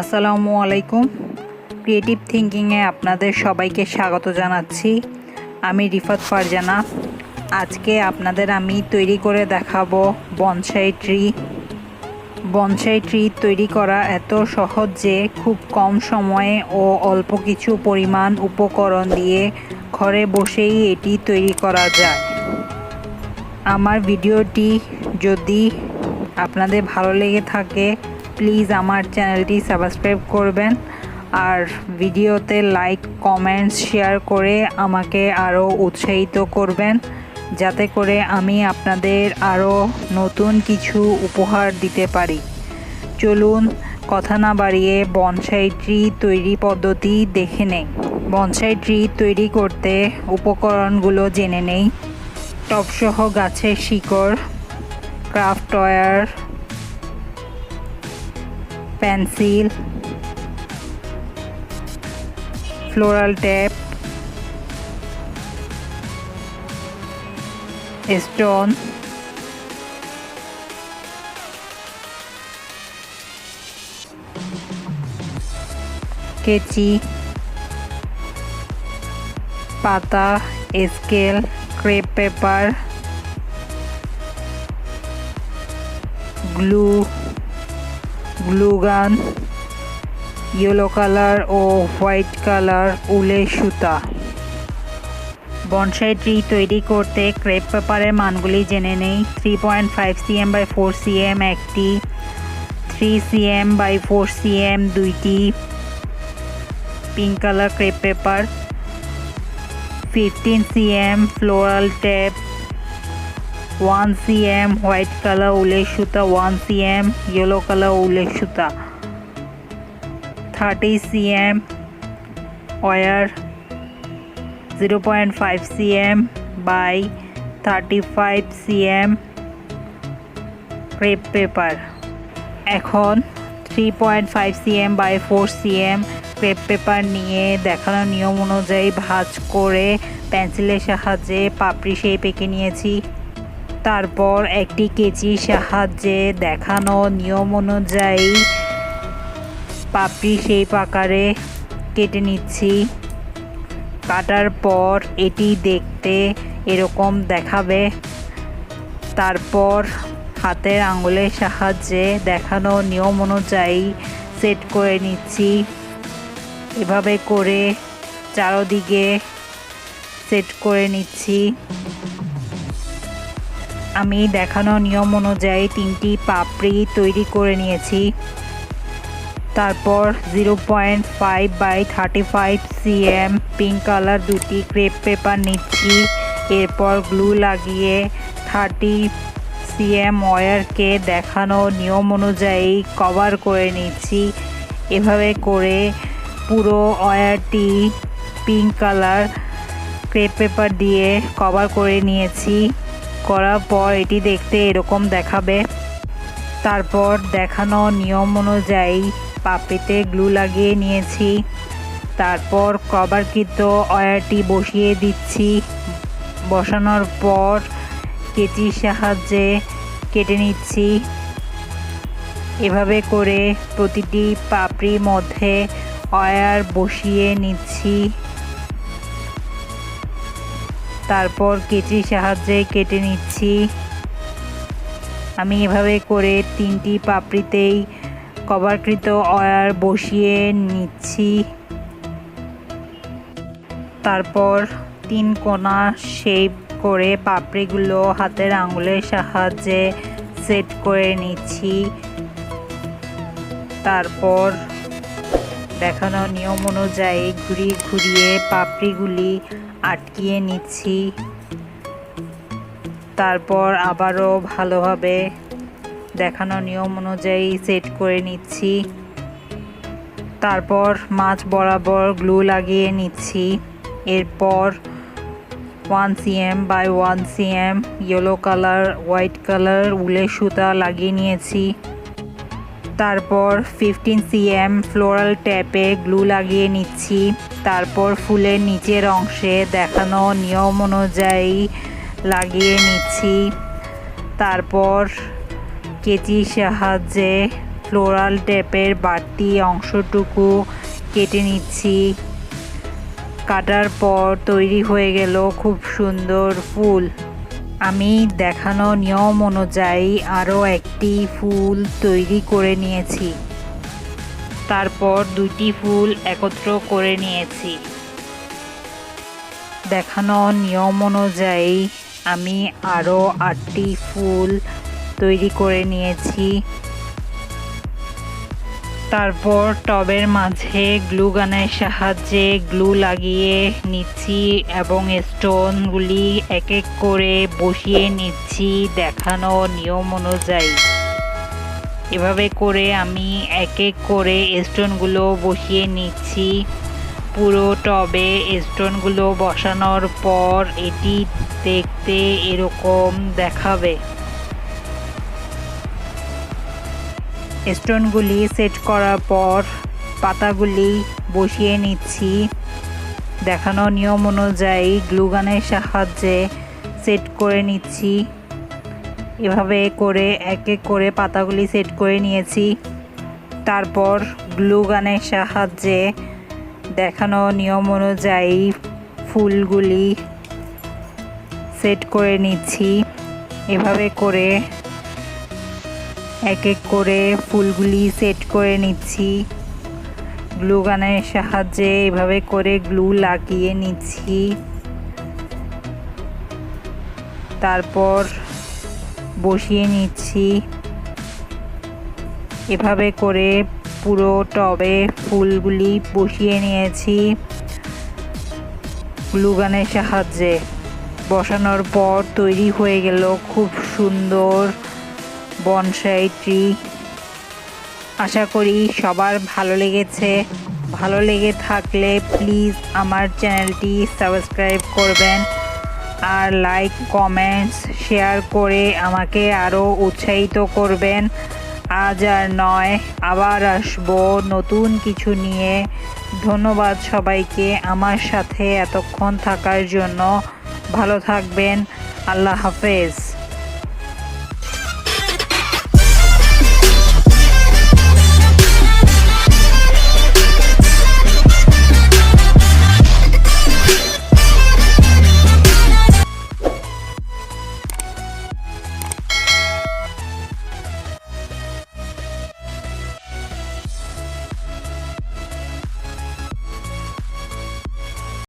আসসালামু আলাইকুম। ক্রিয়েটিভ থিঙ্কিংয়ে আপনাদের সবাইকে স্বাগত জানাচ্ছি। আমি রিফাত ফারজানা। আজকে আপনাদের আমি তৈরি করে দেখাবো বনসাই ট্রি। বনসাই ট্রি তৈরি করা এত সহজ যে খুব কম সময়ে ও অল্প কিছু পরিমাণ উপকরণ দিয়ে ঘরে বসেই এটি তৈরি করা যায়। আমার ভিডিওটি যদি আপনাদের ভালো লেগে থাকে প্লিজ আমার চ্যানেলটি সাবস্ক্রাইব করবেন আর ভিডিওতে লাইক কমেন্টস শেয়ার করে আমাকে আরও উৎসাহিত করবেন যাতে করে আমি আপনাদের আরও নতুন কিছু উপহার দিতে পারি। চলুন কথা না বাড়িয়ে বনসাই ট্রি তৈরি পদ্ধতি দেখে নেই। বনসাই ট্রি তৈরি করতে উপকরণগুলো জেনে নেই। টবসহ গাছের শিকড়, craft wire, pencil, floral tape, stone, কেচি, পাতা, scale, crepe paper, glue gun, yellow colour ও হোয়াইট কালার উলের সুতা। বনসাই ট্রি তৈরি করতে ক্রেপ পেপারের মানগুলি জেনে নেই। 3.5 cm বাই 4 cm একটি, 3 cm বাই 4 cm দুইটি pink colour crepe paper, 15 cm floral tape, 1 cm white colour উলের সুতা, 1 cm ইয়েলো কালার উলের সুতা, 30 cm wire, 0.5 cm by 35 cm crepe paper. এখন 3.5 cm by 4 cm crepe paper নিয়ে দেখানো নিয়ম অনুযায়ী ভাঁজ করে পেন্সিলের সাহায্যে পাপড়ি শেপ এঁকে নিয়েছি। তারপর একটি কেচির সাহায্যে দেখানো নিয়ম অনুযায়ী পাপড়ি শেপ আকারে কেটে নিচ্ছি। কাটার পর এটি দেখতে এরকম দেখাবে। তারপর হাতের আঙুলের সাহায্যে দেখানো নিয়ম অনুযায়ী সেট করে নিচ্ছি। এভাবে করে চারদিকে সেট করে নিচ্ছি। আমি দেখানো নিয়ম অনুযায়ী 3টি পাপড়ি তৈরি করে নিয়েছি। তারপর 0.5 বাই 35 cm পিঙ্ক কালার দুটি ক্রেপ পেপার নিচ্ছি। এরপর গ্লু লাগিয়ে 30 cm ওয়্যারকে দেখানো নিয়ম অনুযায়ী কভার করে নিচ্ছি। এভাবে করে পুরো ওয়্যারটি পিঙ্ক কালার ক্রেপ পেপার দিয়ে কভার করে নিয়েছি। করার পর এটি দেখতে এরকম দেখাবে। তারপর দেখানো নিয়ম অনুযায়ী পাপড়িতে গ্লু লাগিয়ে নিয়েছি। তারপর কভারকৃত ওয়্যারটি বসিয়ে দিচ্ছি। বসানোর পর কেচির সাহায্যে কেটে নিচ্ছি। এভাবে করে প্রতিটি পাপড়ির মধ্যে ওয়্যার বসিয়ে নিচ্ছি। তারপর কেচির সাহায্যে কেটে নিচ্ছি। আমি এভাবে করে 3টি পাপড়িতেই কভারকৃত ওয়্যার বসিয়ে নিচ্ছি। তারপর 3 কোণা শেপ করে পাপড়িগুলো হাতের আঙুলের সাহায্যে সেট করে নিচ্ছি। তারপর দেখানো নিয়ম অনুযায়ী ঘুরিয়ে পাপড়িগুলি আটকিয়ে নিচ্ছি। তারপর আবারও ভালোভাবে দেখানো নিয়ম অনুযায়ী সেট করে নিচ্ছি। তারপর মাঝ বরাবর গ্লু লাগিয়ে নিচ্ছি। এরপর 1 cm by 1 cm yellow colour white colour উলের সুতা লাগিয়ে নিয়েছি। তারপর 15 cm ফ্লোরাল ট্যাপে গ্লু লাগিয়ে নিচ্ছি। তারপর ফুলের নিচের অংশে দেখানো নিয়ম অনুযায়ী লাগিয়ে নিচ্ছি। তারপর কেচির সাহায্যে ফ্লোরাল টাইপের বাড়তি অংশটুকু কেটে নিচ্ছি। কাটার পর তৈরি হয়ে গেল খুব সুন্দর ফুল। আমি দেখানো নিয়ম অনুযায়ী আরও একটি ফুল তৈরি করে নিয়েছি। তারপর দুইটি ফুল একত্র করে নিয়েছি। দেখানো নিয়ম অনুযায়ী আমি আরও 8টি ফুল তৈরি করে নিয়েছি। তারপর টবের মাঝে গ্লু গানের সাহায্যে গ্লু লাগিয়ে নিচ্ছি এবং স্টোনগুলি এক এক করে বসিয়ে নিচ্ছি দেখানো নিয়ম অনুযায়ী। এভাবে করে আমি এক এক করে স্টোনগুলো বসিয়ে নিচ্ছি। পুরো টবে স্টোনগুলো বসানোর পর এটি দেখতে এরকম দেখাবে। স্টোনগুলি সেট করার পর পাতাগুলি বসিয়ে নিচ্ছি দেখানো নিয়ম অনুযায়ী গ্লু গানের সাহায্যে সেট করে নিচ্ছি। এভাবে করে এক এক করে পাতাগুলি সেট করে নিয়েছি। তারপর গ্লু গানের সাহায্যে দেখানো নিয়ম অনুযায়ী ফুলগুলি সেট করে নিচ্ছি। এভাবে করে এক এক করে ফুলগুলি সেট করে নিচ্ছি গ্লু গানের সাহায্যে। এভাবে করে গ্লু লাগিয়ে নিচ্ছি। তারপর বসিয়ে নিচ্ছি। এভাবে করে পুরো টবে ফুলগুলি বসিয়ে নিয়েছি গ্লু গানের সাহায্যে। বসানোর পর তৈরি হয়ে গেল খুব সুন্দর বনসাই ট্রি। আশা করি সবার ভালো লেগেছে। ভালো লেগে থাকলে প্লিজ আমার চ্যানেলটি সাবস্ক্রাইব করবেন আর লাইক কমেন্টস শেয়ার করে আমাকে আরও উৎসাহিত করবেন। আজ আর নয়, আবার আসবো নতুন কিছু নিয়ে। ধন্যবাদ সবাইকে আমার সাথে এতক্ষণ থাকার জন্য। ভালো থাকবেন। আল্লাহ হাফেজ।